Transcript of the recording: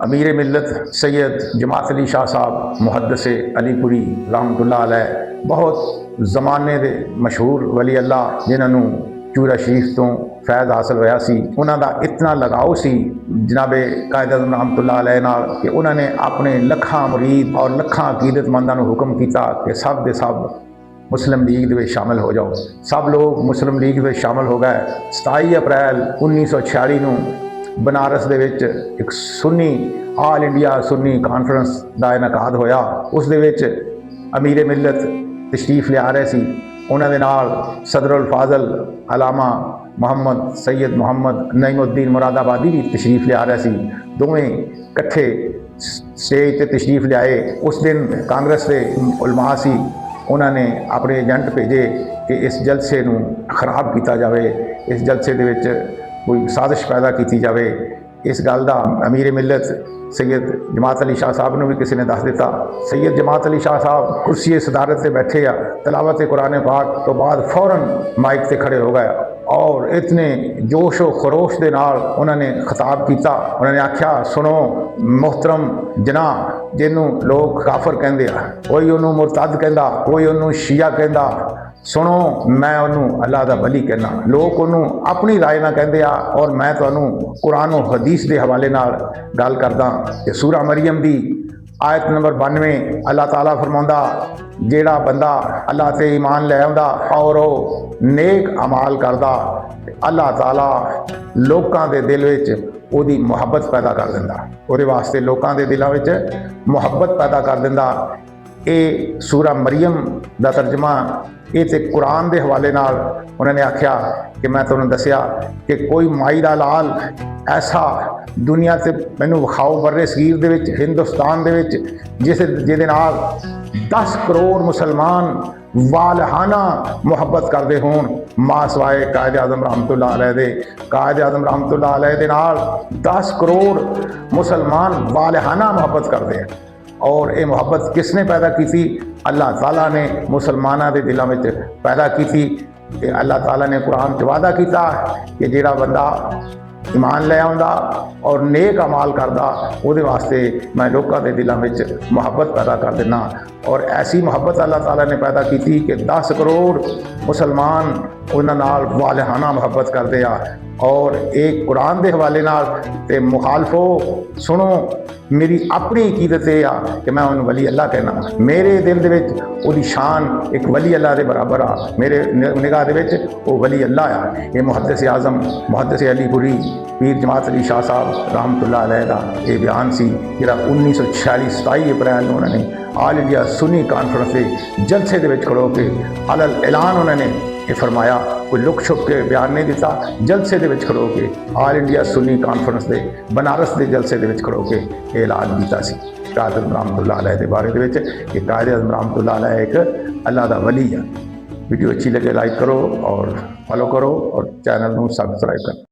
अमीर मिल्लत सैयद जमात अली शाह साहब मुहद्दिस अलीपुरी रहमतुल्लाह अलैह बहुत ज़माने दे मशहूर वली अल्लाह जिन्होंने चूरा शरीफ तो फैज़ हासिल होया सी। उन्हां दा इतना लगाव सी जनाबे कायद आज़म रहमतुल्लाह अलैह नाल कि उन्होंने अपने लखां मुरीद और लखां अकीदतमंदां नूं हुक्म किया कि सब दे सब मुस्लिम लीग दे शामिल हो जाओ। सब लोग मुस्लिम लीग में शामिल हो गए। 27 अप्रैल 1946 नूं बनारस दे विच एक सुन्नी आल इंडिया सुन्नी कानफ्रेंस का इनकाद होया। उस दे विच अमीर मिल्लत तशरीफ लिया रहे सी। उन्हां दे नाल सदरुल फाजल अलामा मोहम्मद सैयद मोहम्मद नईमुद्दीन मुरादाबादी भी तशरीफ लिया रहे सी। दोवें कट्ठे स्टेज ते तशरीफ लियाए। उस दिन कांग्रेस के उलमा सी, उन्होंने अपने एजेंट भेजे कि इस जलसे नूं खराब किया जाए, इस जलसे दे विच कोई साजिश पैदा की जाए। इस गल का अमीर मिल्लत सैयद जमात अली शाह साहब ने भी किसी ने दस दिता। सैयद जमात अली शाह साहब कुर्सी सदारत से बैठे आ, तलावत कुरान पाक तो बाद फौरन माइक से खड़े हो गए और इतने जोश व खरोश के नाल उन्होंने खिताब किया। उन्होंने आख्या, सुनो मोहतरम जना, जिन्हों लोग काफर कहते हैं, कोई उन्होंने मुरतद कहता, कोई उन्होंने शिया कहता, सुनो मैं उन्होंने अल्लाह का वली कहना। लोग उन्होंने अपनी राय ना कहते आ और मैं तुहानूं कुरान और हदीस के हवाले नाल गल करदा कि सूरा मरियम की आयत नंबर 92 अल्लाह ताला फरमांदा, जेड़ा बंदा अल्लाह ते ईमान ले आंदा और वो नेक अमाल करदा, अल्लाह ताला लोकां दे दिल विच ओदी मुहब्बत पैदा कर दिंदा। ओहदे वास्ते लोकां दे दिलां विच मुहब्बत पैदा कर दिंदा। ये सूरा मरियम का तर्जमा ये तो कुरान के हवाले नाल उन्होंने आख्या कि मैं तुहानूं दसिया कि कोई माई दा लाल ऐसा दुनिया से मैनूं विखाओ बर्रे सगीर दे विच हिंदुस्तान दे विच जिहदे नाल 10 करोड़ मुसलमान वालहाना मुहब्बत करते होण, मां सवाए कायद आज़म रहमतुल्लाह अलैह दे। कायद आज़म रहमतुल्लाह अलैह दे नाल 10 करोड़ मुसलमान वालहाना मुहब्बत करते हैं। और ये मुहब्बत किसने पैदा की थी? अल्लाह ताला ने मुसलमानों के दिलों में पैदा की थी। अल्लाह ताला ने कुरान च वादा किया कि जिहड़ा बंदा ईमान ले आंदा और नेक अमाल करदा, उहदे वास्ते मैं लोगों के दिलों में मुहब्बत पैदा कर देना। और ऐसी मुहब्बत अल्लाह ताला ने पैदा की थी कि 10 करोड़ मुसलमान उन्हां नाल वालहाना मुहब्बत करते आ। और एक कुरान के हवाले नाल ते मुखालफो सुनो, मेरी अपनी अकीदत ये आ कि मैं उन्हें वली अल्लाह कहना। मेरे दिल दे विच ओदी शान एक वली अल्लाह के बराबर आ। मेरे निगाह दे विच वो वली अल्लाह आ। ये मुहद्दिस आज़म मुहद्दिस अलीपुरी पीर जमात अली शाह साहब रहमतुल्लाह अलैह का ये बयान सी, जिहड़ा 1946 27 अप्रैल उन्होंने आल इंडिया सुन्नी कानफ्रेंस के जलसे दे विच खड़ो के अलल ऐलान उन्होंने ये फरमाया। कोई लुक छुप के बयान नहीं दिता। जलसे दे विच खड़ो के आल इंडिया सुन्नी कानफ्रेंस के बनारस के जलसे दे विच खड़ो के ऐलान किया सी कायद आज़म रहमतुल्लाह अलैह के बारे दे विच कि कायद आज़म रहमतुल्लाह अलैह एक अल्लाह का वली है। वीडियो अच्छी लगे लाइक करो और फॉलो करो और चैनल को सब्सक्राइब करो।